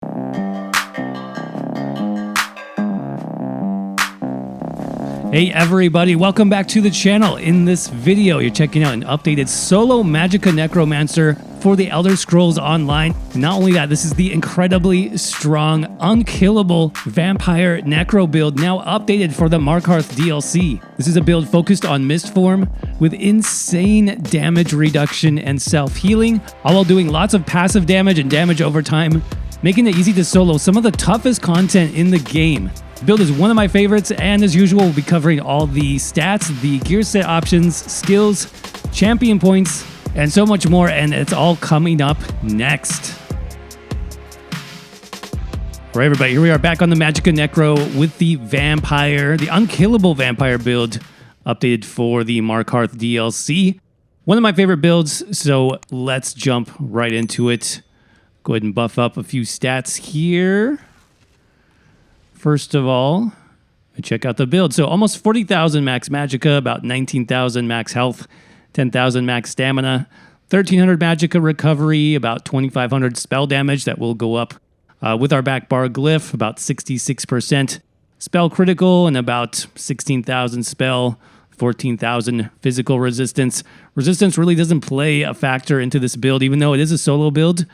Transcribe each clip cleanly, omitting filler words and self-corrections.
Hey everybody, welcome back to the channel. In this video, you're checking out an updated solo Magicka Necromancer for the Elder Scrolls Online. Not only that, this is the incredibly strong, unkillable vampire necro build, now updated for the Markarth DLC. This is a build focused on Mistform with insane damage reduction and self-healing, all while doing lots of passive damage and damage over time, making it easy to solo some of the toughest content in the game. The build is one of my favorites, and as usual, we'll be covering all the stats, the gear set options, skills, champion points, and so much more, and it's all coming up next. All right, everybody, here we are back on the Magicka Necro with the vampire, the unkillable vampire build, updated for the Markarth DLC. One of my favorite builds, so let's jump right into it. Go ahead and buff up a few stats here. First of all, check out the build. So almost 40,000 max Magicka, about 19,000 max health, 10,000 max stamina, 1,300 Magicka recovery, about 2,500 spell damage that will go up with our back bar glyph, about 66% spell critical, and about 16,000 spell, 14,000 physical resistance. Resistance really doesn't play a factor into this build, even though it is a solo build,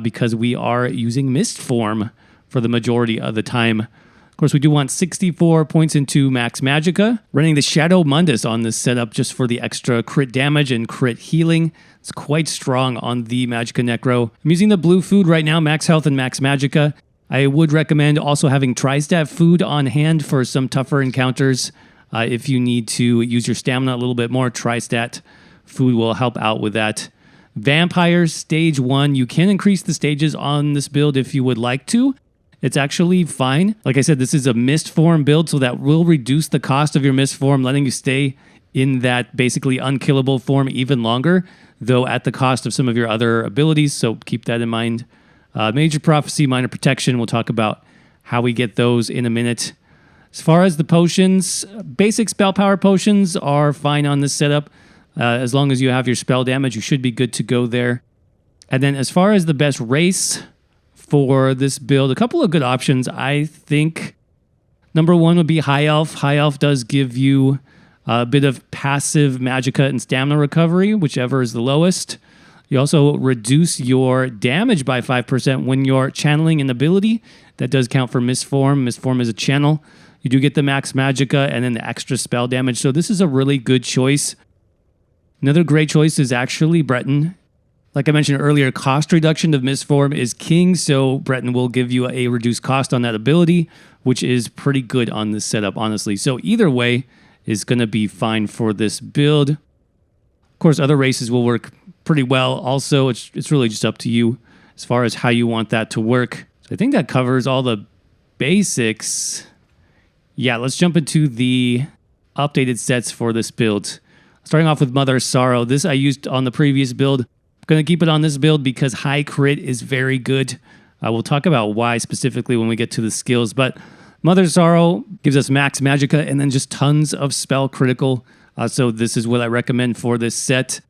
because we are using Mistform for the majority of the time. Of course, we do want 64 points into max Magicka. Running the Shadow Mundus on this setup just for the extra crit damage and crit healing. It's quite strong on the Magicka Necro. I'm using the blue food right now, max health and max Magicka. I would recommend also having Tri-Stat food on hand for some tougher encounters. If you need to use your stamina a little bit more, Tri-Stat food will help out with that. Vampires, stage 1. You can increase the stages on this build if you would like to. It's actually fine. Like I said, this is a Mistform build, so that will reduce the cost of your Mistform, letting you stay in that basically unkillable form even longer, though at the cost of some of your other abilities, so keep that in mind. Major Prophecy, Minor Protection, we'll talk about how we get those in a minute. As far as the potions, basic spell power potions are fine on this setup. As long as you have your spell damage, you should be good to go there. And then as far as the best race for this build, a couple of good options. I think number one would be High Elf. High Elf does give you a bit of passive Magicka and stamina recovery, whichever is the lowest. You also reduce your damage by 5% when you're channeling an ability. That does count for Mistform. Mistform is a channel. You do get the max Magicka and then the extra spell damage. So this is a really good choice. Another great choice is actually Breton. Like I mentioned earlier, cost reduction of Mistform is king, so Breton will give you a reduced cost on that ability, which is pretty good on this setup, honestly. So either way is going to be fine for this build. Of course, other races will work pretty well. Also, it's really just up to you as far as how you want that to work. So I think that covers all the basics. Yeah, let's jump into the updated sets for this build. Starting off with Mother Sorrow. This I used on the previous build. I'm going to keep it on this build because high crit is very good. We'll talk about why specifically when we get to the skills. But Mother Sorrow gives us max Magicka and then just tons of spell critical. So this is what I recommend for this set.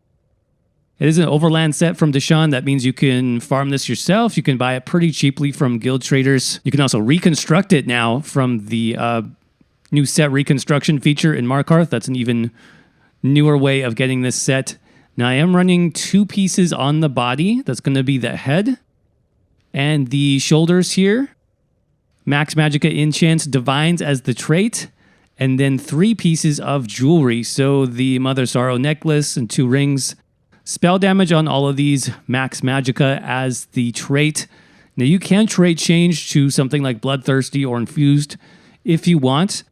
It is an overland set from Deshawn. That means you can farm this yourself. You can buy it pretty cheaply from guild traders. You can also reconstruct it now from the new set reconstruction feature in Markarth. That's an even newer way of getting this set. Now, I am running 2 pieces on the body. That's going to be the head and the shoulders here. Max Magicka enchants Divines as the trait. And then 3 pieces of jewelry. So the Mother Sorrow necklace and 2 rings. Spell damage on all of these. Max Magicka as the trait. Now, you can trait change to something like Bloodthirsty or Infused if you want.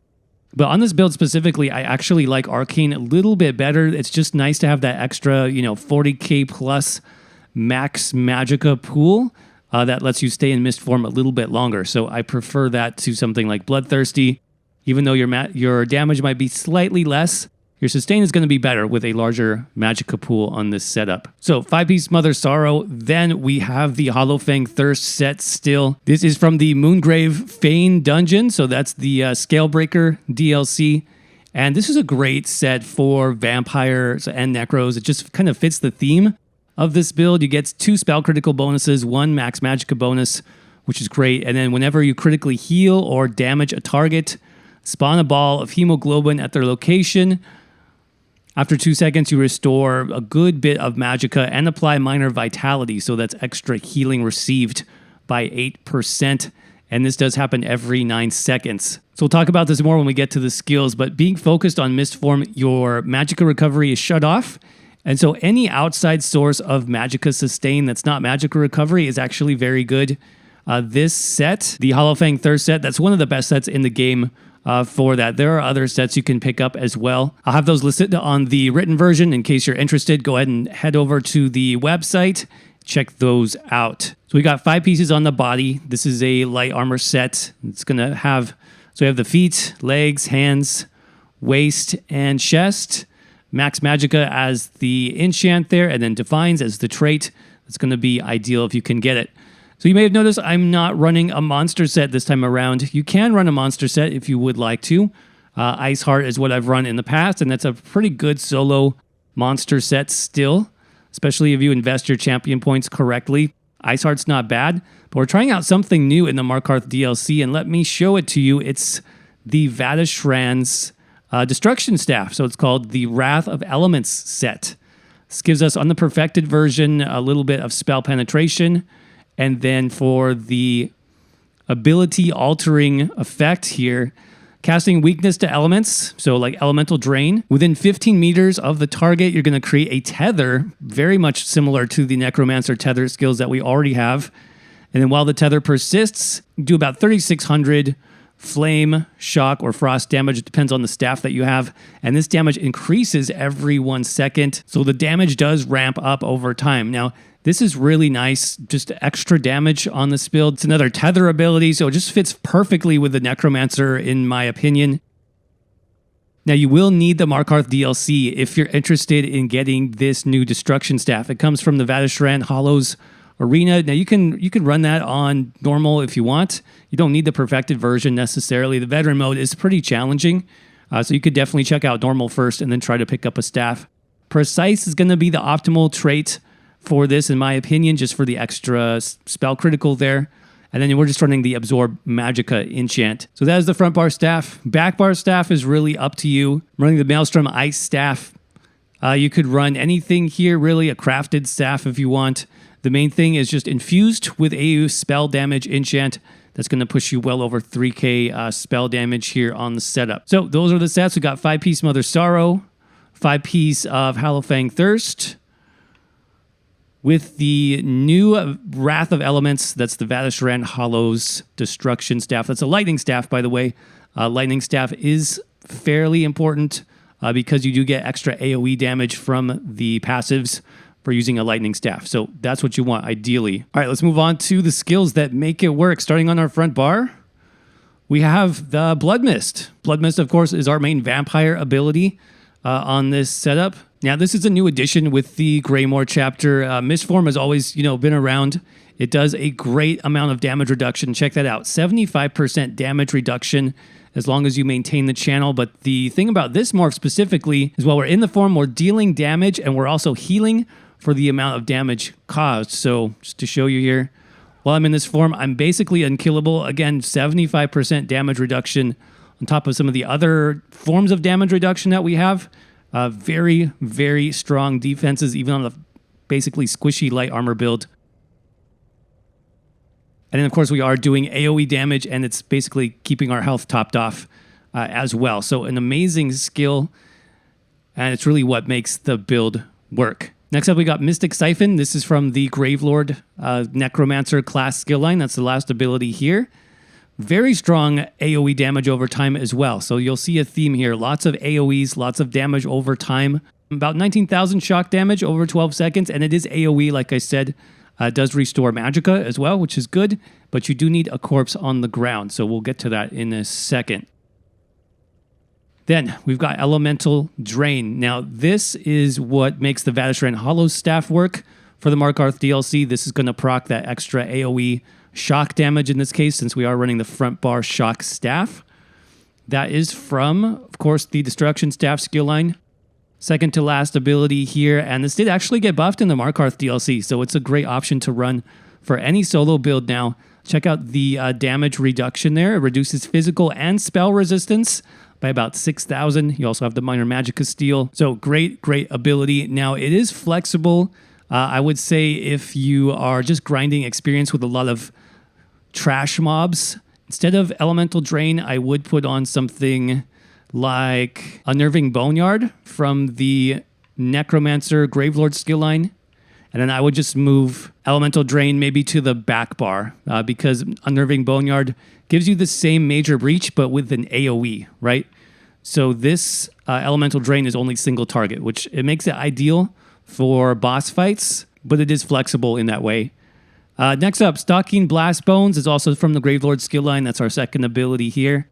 But on this build specifically, I actually like Arcane a little bit better. It's just nice to have that extra, 40k plus max Magicka pool that lets you stay in Mistform a little bit longer. So I prefer that to something like Bloodthirsty. Even though your damage might be slightly less, your sustain is going to be better with a larger Magicka pool on this setup. So 5-piece Mother Sorrow. Then we have the Hollowfang Thirst set still. This is from the Moongrave Fane dungeon. So that's the Scalebreaker DLC. And this is a great set for vampires and necros. It just kind of fits the theme of this build. You get 2 spell critical bonuses, 1 max Magicka bonus, which is great. And then whenever you critically heal or damage a target, spawn a ball of hemoglobin at their location. After 2 seconds, you restore a good bit of magicka and apply minor vitality. So that's extra healing received by 8%. And this does happen every 9 seconds. So we'll talk about this more when we get to the skills. But being focused on Mistform, your magicka recovery is shut off. And so any outside source of magicka sustain that's not magicka recovery is actually very good. This set, the Hollowfang Thirst set, that's one of the best sets in the game for that. There are other sets you can pick up as well. I'll have those listed on the written version in case you're interested. Go ahead and head over to the website. Check those out. So we got 5 pieces on the body. This is a light armor set. It's going to have, so we have the feet, legs, hands, waist, and chest. Max Magicka as the enchant there, and then Defines as the trait. That's going to be ideal if you can get it. So you may have noticed I'm not running a monster set this time around. You can run a monster set if you would like to. Iceheart is what I've run in the past, and that's a pretty good solo monster set still, especially if you invest your champion points correctly. Iceheart's not bad, but we're trying out something new in the Markarth DLC, and let me show it to you. It's the Vateshran's Destruction Staff. So it's called the Wrath of Elements set. This gives us, on the perfected version, a little bit of spell penetration. And then for the ability altering effect here, casting weakness to elements, so like elemental drain. Within 15 meters of the target, you're going to create a tether, very much similar to the Necromancer tether skills that we already have. And then while the tether persists, do about 3,600 flame, shock, or frost damage. It depends on the staff that you have. And this damage increases every 1 second. So the damage does ramp up over time. Now, this is really nice, just extra damage on this build. It's another tether ability, so it just fits perfectly with the Necromancer, in my opinion. Now, you will need the Markarth DLC if you're interested in getting this new destruction staff. It comes from the Vateshran Hollows Arena. Now, you can run that on normal if you want. You don't need the perfected version necessarily. The veteran mode is pretty challenging, so you could definitely check out normal first and then try to pick up a staff. Precise is going to be the optimal trait for this, in my opinion, just for the extra spell critical there. And then we're just running the Absorb Magicka enchant. So that is the front bar staff. Back bar staff is really up to you. I'm running the Maelstrom Ice staff. You could run anything here, really, a crafted staff if you want. The main thing is just infused with AU spell damage enchant. That's going to push you well over 3k spell damage here on the setup. So those are the sets. We got 5-piece Mother Sorrow, 5-piece of Hollowfang Thirst, with the new Wrath of Elements. That's the Vateshran Hollows Destruction Staff. That's a lightning staff, by the way. Lightning staff is fairly important because you do get extra AoE damage from the passives for using a lightning staff. So that's what you want, ideally. All right, let's move on to the skills that make it work. Starting on our front bar, we have the Blood Mist. Blood Mist, of course, is our main vampire ability on this setup. Now, this is a new addition with the Greymoor chapter. Mistform has always, been around. It does a great amount of damage reduction. Check that out. 75% damage reduction as long as you maintain the channel. But the thing about this morph specifically is while we're in the form, we're dealing damage and we're also healing for the amount of damage caused. So just to show you here, while I'm in this form, I'm basically unkillable. Again, 75% damage reduction on top of some of the other forms of damage reduction that we have. Very, very strong defenses, even on the basically squishy light armor build. And then, of course, we are doing AoE damage, and it's basically keeping our health topped off as well. So an amazing skill, and it's really what makes the build work. Next up, we got Mystic Siphon. This is from the Gravelord Necromancer class skill line. That's the last ability here. Very strong AoE damage over time as well. So you'll see a theme here. Lots of AoEs, lots of damage over time. About 19,000 shock damage over 12 seconds. And it is AoE, like I said. It does restore Magicka as well, which is good. But you do need a corpse on the ground. So we'll get to that in a second. Then we've got Elemental Drain. Now, this is what makes the Vateshran Hollow staff work for the Markarth DLC. This is going to proc that extra AoE shock damage in this case, since we are running the front bar shock staff. That is from, of course, the Destruction Staff skill line. Second to last ability here, and this did actually get buffed in the Markarth DLC, so it's a great option to run for any solo build now. Check out the damage reduction there. It reduces physical and spell resistance by about 6,000. You also have the minor Magicka steal. So great ability. Now it is flexible. I would say if you are just grinding experience with a lot of trash mobs, instead of Elemental Drain, I would put on something like Unnerving Boneyard from the Necromancer Gravelord skill line. And then I would just move Elemental Drain maybe to the back bar because Unnerving Boneyard gives you the same major breach, but with an AoE, right? So this Elemental Drain is only single target, which it makes it ideal for boss fights, but it is flexible in that way. Next up, Stalking Blast Bones is also from the Gravelord skill line. That's our second ability here.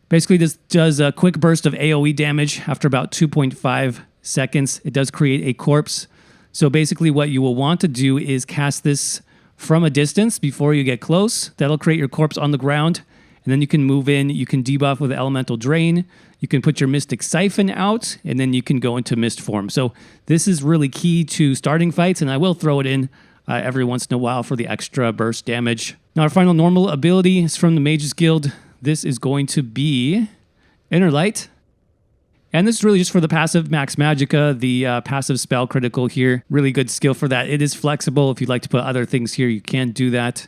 Basically, this does a quick burst of AoE damage after about 2.5 seconds. It does create a corpse. So basically what you will want to do is cast this from a distance before you get close. That'll create your corpse on the ground. And then you can move in. You can debuff with Elemental Drain. You can put your Mystic Siphon out. And then you can go into Mistform. So this is really key to starting fights. And I will throw it in every once in a while for the extra burst damage. Now our final normal ability is from the Mages Guild. This is going to be Inner Light. And this is really just for the passive Max Magicka, the passive spell critical here. Really good skill for that. It is flexible. If you'd like to put other things here, you can do that.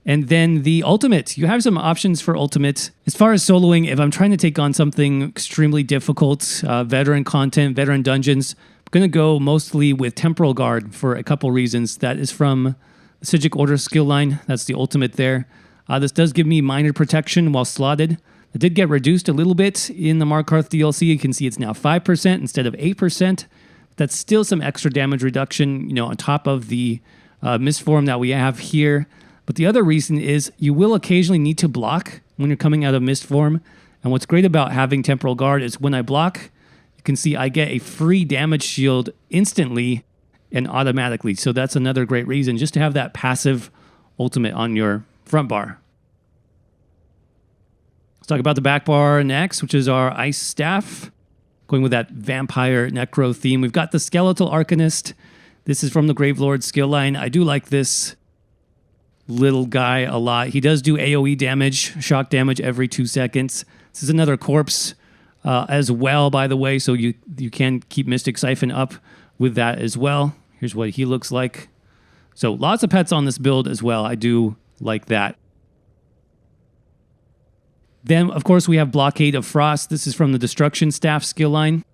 And then the ultimate. You have some options for ultimate. As far as soloing, if I'm trying to take on something extremely difficult, veteran content, veteran dungeons, I'm going to go mostly with Temporal Guard for a couple reasons. That is from the Psijic Order skill line. That's the ultimate there. This does give me minor protection while slotted. It did get reduced a little bit in the Markarth DLC. You can see it's now 5% instead of 8%. That's still some extra damage reduction, you know, on top of the Mistform that we have here. But the other reason is you will occasionally need to block when you're coming out of Mistform. And what's great about having Temporal Guard is when I block, you can see I get a free damage shield instantly and automatically. So that's another great reason just to have that passive ultimate on your front bar. Let's talk about the back bar next, which is our Ice Staff. Going with that Vampire Necro theme. We've got the Skeletal Arcanist. This is from the Gravelord skill line. I do like this little guy a lot. He does do AoE damage, shock damage every 2 seconds. This is another corpse as well, by the way, so you can keep Mystic Siphon up with that as well. Here's what he looks like. So lots of pets on this build as well. I do like that. Then, of course, we have Blockade of Frost. This is from the Destruction Staff skill line.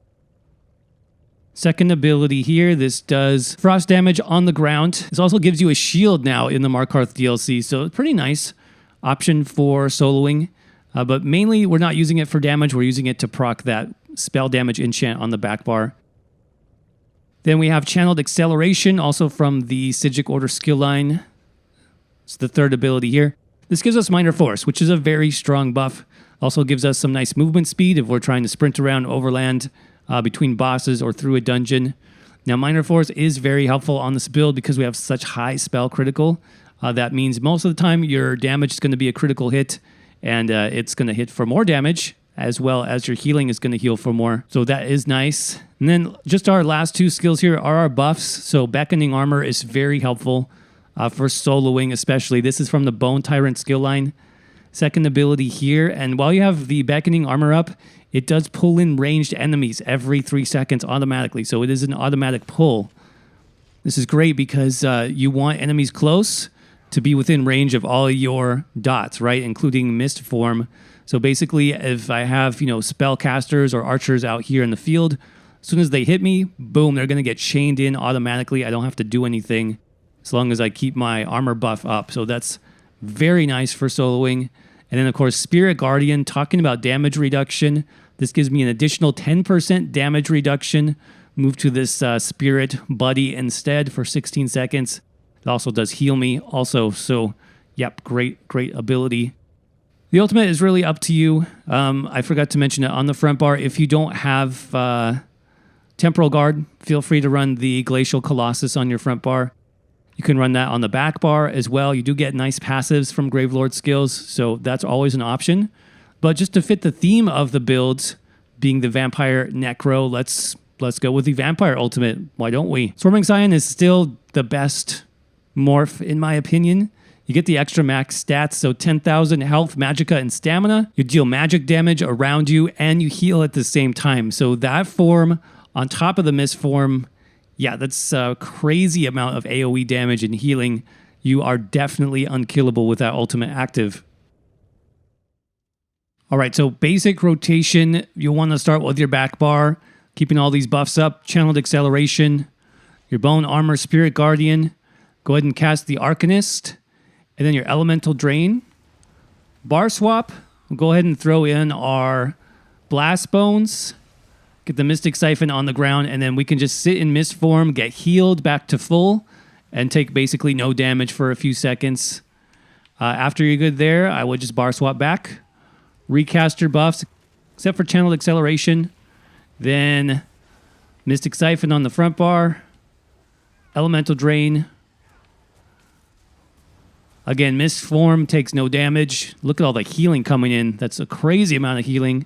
Second ability here, this does frost damage on the ground. This also gives you a shield now in the Markarth DLC, so it's pretty nice option for soloing. But mainly, we're not using it for damage. We're using it to proc that spell damage enchant on the back bar. Then we have Channeled Acceleration, also from the Psijic Order skill line. It's the third ability here. This gives us Minor Force, which is a very strong buff. Also gives us some nice movement speed if we're trying to sprint around overland between bosses or through a dungeon. Now, Minor Force is very helpful on this build because we have such high spell critical. That means most of the time your damage is going to be a critical hit, and it's going to hit for more damage, as well as your healing is going to heal for more. So that is nice. And then just our last two skills here are our buffs. So Beckoning Armor is very helpful for soloing especially. This is from the Bone Tyrant skill line. Second ability here. And while you have the Beckoning Armor up, it does pull in ranged enemies every 3 seconds automatically. So it is an automatic pull. This is great because you want enemies close to be within range of all your dots, right? Including Mistform. So basically, if I have, spellcasters or archers out here in the field, as soon as they hit me, boom, they're going to get chained in automatically. I don't have to do anything as long as I keep my armor buff up. So that's very nice for soloing. And then, of course, Spirit Guardian, talking about damage reduction. This gives me an additional 10% damage reduction. Move to this Spirit Buddy instead for 16 seconds. It also does heal me also. So, yep, great ability. The ultimate is really up to you. I forgot to mention it on the front bar. If you don't have Temporal Guard, feel free to run the Glacial Colossus on your front bar. You can run that on the back bar as well. You do get nice passives from Gravelord skills, so that's always an option. But just to fit the theme of the builds, being the Vampire Necro, let's go with the Vampire Ultimate. Why don't we? Swarming Scion is still the best morph, in my opinion. You get the extra max stats, so 10,000 health, magicka, and stamina. You deal magic damage around you, and you heal at the same time. So that form, on top of the Mistform, yeah, that's a crazy amount of AoE damage and healing. You are definitely unkillable with that ultimate active. All right, so basic rotation, you'll want to start with your back bar, keeping all these buffs up, channeled acceleration, your bone armor, spirit guardian. Go ahead and cast the Arcanist, and then your elemental drain. Bar swap, we'll go ahead and throw in our blast bones, get the mystic siphon on the ground, and then we can just sit in Mistform, get healed back to full, and take basically no damage for a few seconds. After you're good there, I would just bar swap back, recast your buffs, except for channeled acceleration, then mystic siphon on the front bar, elemental drain. Again, Mistform takes no damage. Look at all the healing coming in. That's a crazy amount of healing.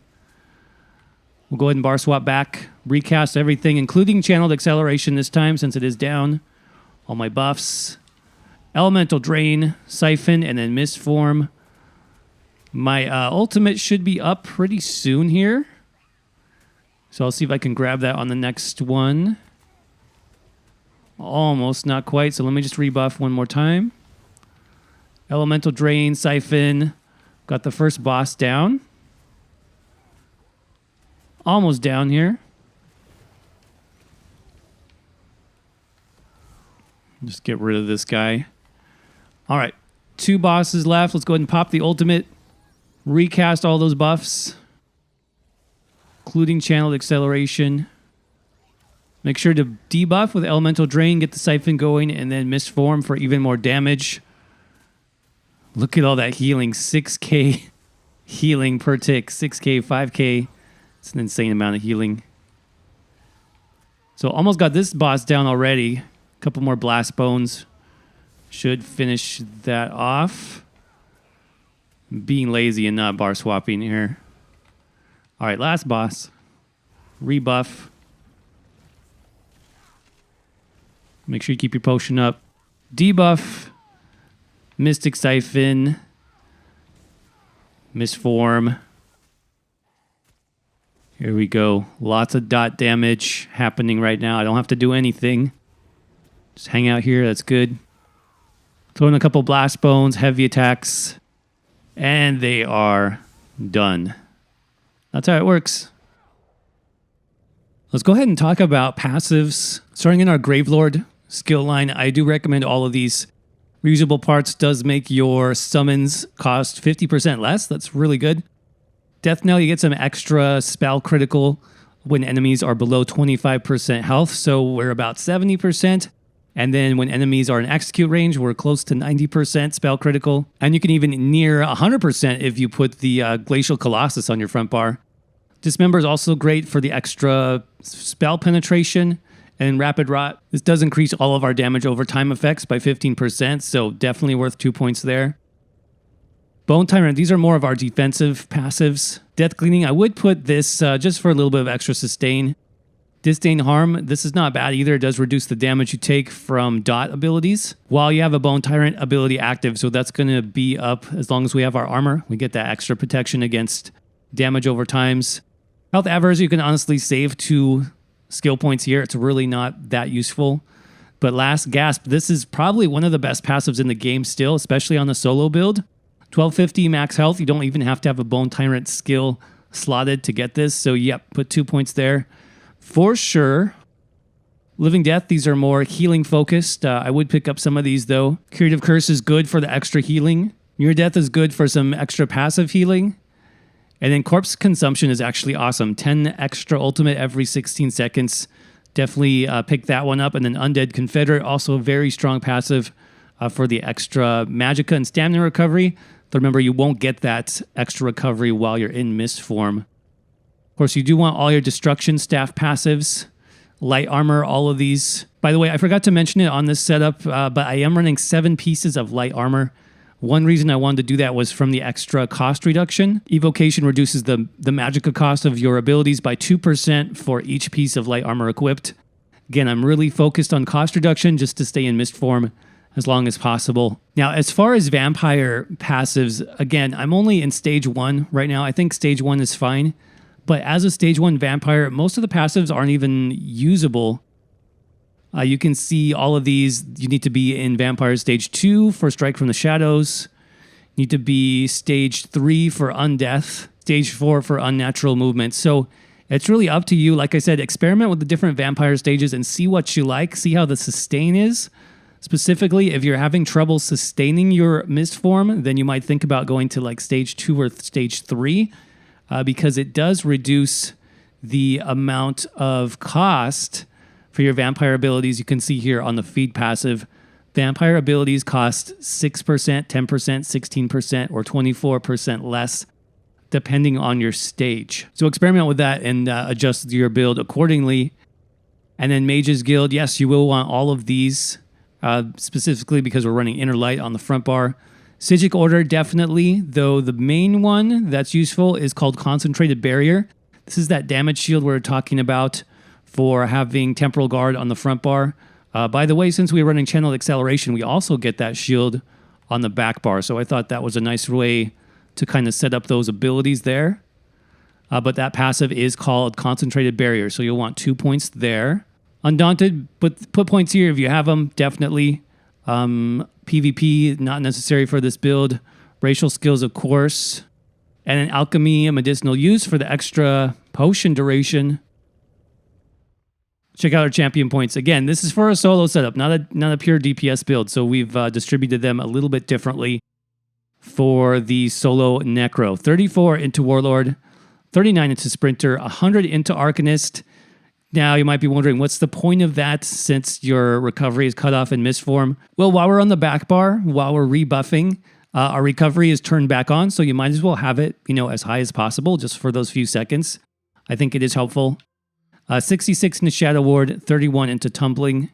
We'll go ahead and bar swap back, recast everything, including channeled acceleration this time since it is down. All my buffs. Elemental drain, siphon, and then Mistform. My ultimate should be up pretty soon here. So I'll see if I can grab that on the next one. Almost, not quite. So let me just rebuff one more time. Elemental drain, siphon. Got the first boss down. Almost down here. Just get rid of this guy. All right, 2 bosses left. Let's go ahead and pop the ultimate. Recast all those buffs, including channeled acceleration. Make sure to debuff with elemental drain, get the siphon going, and then Mistform for even more damage. Look at all that healing. 6k healing per tick. 6k, 5k. It's an insane amount of healing. So almost got this boss down already. A couple more blast bones should finish that off. Being lazy and not bar swapping here. All right, last boss. Rebuff. Make sure you keep your potion up. Debuff. Mystic Siphon. Mistform. Here we go. Lots of dot damage happening right now. I don't have to do anything. Just hang out here. That's good. Throw in a couple blast bones, heavy attacks, and they are done. That's how it works. Let's go ahead and talk about passives. Starting in our Gravelord skill line, I do recommend all of these. Reusable parts does make your summons cost 50% less. That's really good. Death Knell, you get some extra spell critical when enemies are below 25% health. So we're about 70%. And then when enemies are in execute range, we're close to 90% spell critical. And you can even near 100% if you put the Glacial Colossus on your front bar. Dismember is also great for the extra spell penetration. And Rapid Rot, this does increase all of our damage over time effects by 15%, so definitely worth 2 points there. Bone Tyrant, these are more of our defensive passives. Death Cleaning, I would put this just for a little bit of extra sustain. Disdain Harm, this is not bad either. It does reduce the damage you take from dot abilities while you have a Bone Tyrant ability active, so that's going to be up as long as we have our armor. We get that extra protection against damage over times. Health Avers, you can honestly save 2 skill points here. It's really not that useful. But Last Gasp, this is probably one of the best passives in the game still, especially on the solo build. 1250 max health. You don't even have to have a Bone Tyrant skill slotted to get this. So yep, put 2 points there. For sure. Living Death, these are more healing focused. I would pick up some of these though. Curative Curse is good for the extra healing. Near Death is good for some extra passive healing. And then Corpse Consumption is actually awesome. 10 extra ultimate every 16 seconds. Definitely pick that one up. And then Undead Confederate, also a very strong passive for the extra magicka and stamina recovery. But remember, you won't get that extra recovery while you're in Mistform. Of course, you do want all your Destruction Staff passives. Light Armor, all of these. By the way, I forgot to mention it on this setup, but I am running 7 pieces of Light Armor. One reason I wanted to do that was from the extra cost reduction. Evocation reduces the magicka cost of your abilities by 2% for each piece of light armor equipped. Again, I'm really focused on cost reduction just to stay in Mistform as long as possible. Now, as far as vampire passives, again, I'm only in stage 1 right now. I think stage 1 is fine. But as a stage 1 vampire, most of the passives aren't even usable. You can see all of these. You need to be in vampire stage 2 for Strike from the Shadows. You need to be stage 3 for Undeath. Stage 4 for Unnatural Movement. So it's really up to you. Like I said, experiment with the different vampire stages and see what you like. See how the sustain is. Specifically, if you're having trouble sustaining your Mistform, then you might think about going to like stage 2 or stage 3 because it does reduce the amount of cost for your vampire abilities. You can see here on the feed passive, vampire abilities cost 6%, 10%, 16%, or 24% less, depending on your stage. So experiment with that and adjust your build accordingly. And then Mage's Guild, yes, you will want all of these, specifically because we're running Inner Light on the front bar. Psijic Order, definitely, though the main one that's useful is called Concentrated Barrier. This is that damage shield we're talking about for having Temporal Guard on the front bar. By the way, since we're running Channeled Acceleration, we also get that shield on the back bar. So I thought that was a nice way to kind of set up those abilities there. But that passive is called Concentrated Barrier, so you'll want 2 points there. Undaunted, but put points here if you have them, definitely. PvP, not necessary for this build. Racial skills, of course. And then Alchemy and Medicinal Use for the extra potion duration. Check out our champion points. Again, this is for a solo setup, not a pure DPS build. So we've distributed them a little bit differently for the solo Necro. 34 into Warlord, 39 into Sprinter, 100 into Arcanist. Now, you might be wondering, what's the point of that since your recovery is cut off in Mistform? Well, while we're on the back bar, while we're rebuffing, our recovery is turned back on, so you might as well have it, as high as possible, just for those few seconds. I think it is helpful. 66 into Shadow Ward, 31 into Tumbling.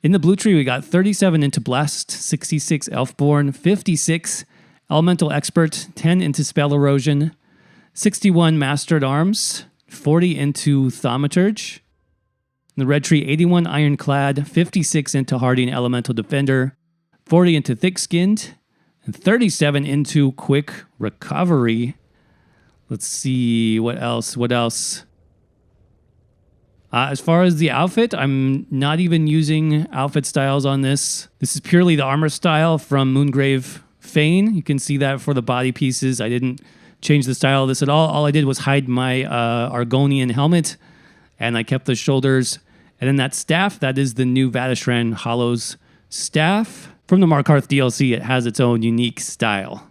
In the blue tree, we got 37 into Blessed, 66 Elfborn, 56 Elemental Expert, 10 into Spell Erosion, 61 Master at Arms, 40 into Thaumaturge. In the red tree, 81 Ironclad, 56 into Hardy and Elemental Defender, 40 into Thick-Skinned, and 37 into Quick Recovery. Let's see, what else? As far as the outfit, I'm not even using outfit styles on this. This is purely the armor style from Moongrave Fane. You can see that for the body pieces. I didn't change the style of this at all. All I did was hide my Argonian helmet, and I kept the shoulders. And then that staff, that is the new Vateshran Hollows staff. From the Markarth DLC, it has its own unique style.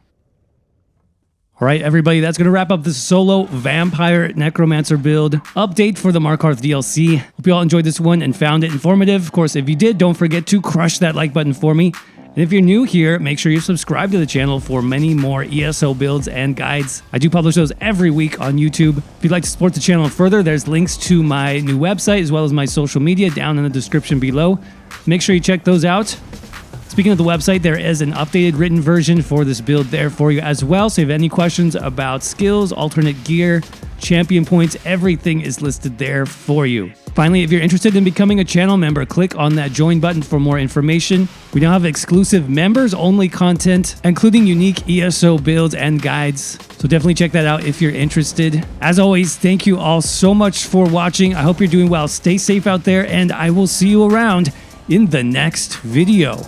All right, everybody, that's going to wrap up the solo Vampire Necromancer build update for the Markarth DLC. Hope you all enjoyed this one and found it informative. Of course, if you did, don't forget to crush that like button for me. And if you're new here, make sure you subscribe to the channel for many more ESO builds and guides. I do publish those every week on YouTube. If you'd like to support the channel further, there's links to my new website as well as my social media down in the description below. Make sure you check those out. Speaking of the website, there is an updated written version for this build there for you as well. So if you have any questions about skills, alternate gear, champion points, everything is listed there for you. Finally, if you're interested in becoming a channel member, click on that join button for more information. We now have exclusive members-only content, including unique ESO builds and guides. So definitely check that out if you're interested. As always, thank you all so much for watching. I hope you're doing well. Stay safe out there, and I will see you around in the next video.